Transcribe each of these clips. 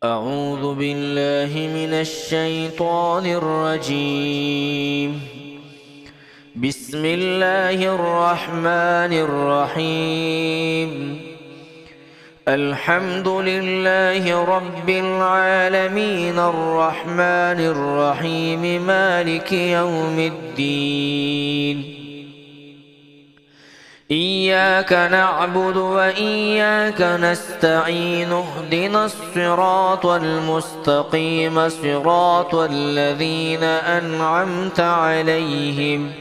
أعوذ بالله من الشيطان الرجيم. بسم الله الرحمن الرحيم. الحمد لله رب العالمين الرحمن الرحيم مالك يوم الدين. إياك نعبد وإياك نستعين. اهدنا الصراط المستقيم صراط الذين أنعمت عليهم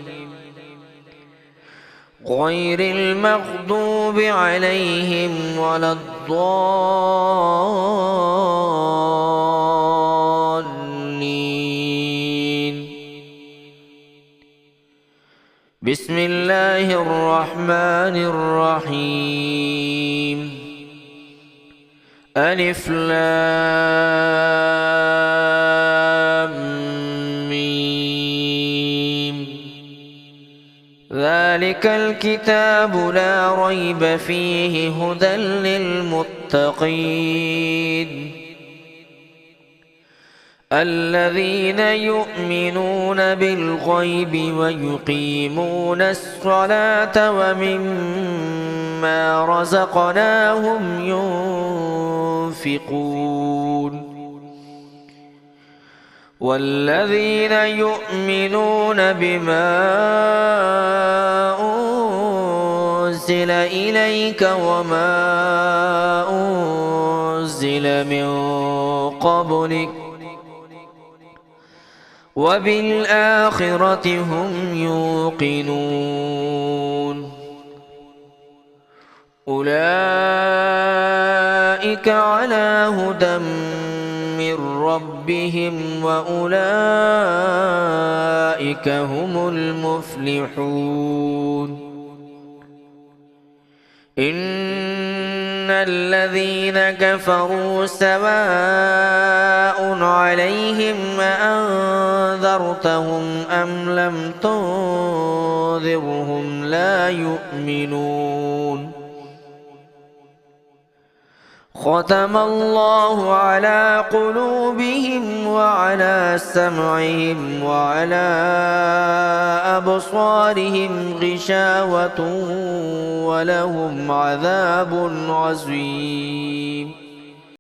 غير المغضوب عليهم ولا الضالين. بسم الله الرحمن الرحيم. ألف لام ميم. ذلك الكتاب لا ريب فيه هدى للمتقين الذين يؤمنون بالغيب ويقيمون الصلاة ومما رزقناهم ينفقون والذين يؤمنون بما أنزل إليك وما أنزل من قبلك وبالآخرة هم يوقنون. أولئك على هدى من ربهم وأولئك هم المفلحون. إن الذين كفروا سواء عليهم أأنذرتهم أم لم تنذرهم لا يؤمنون. ختم الله على قلوبهم وعلى سمعهم وعلى أبصارهم غشاوة ولهم عذاب عظيم.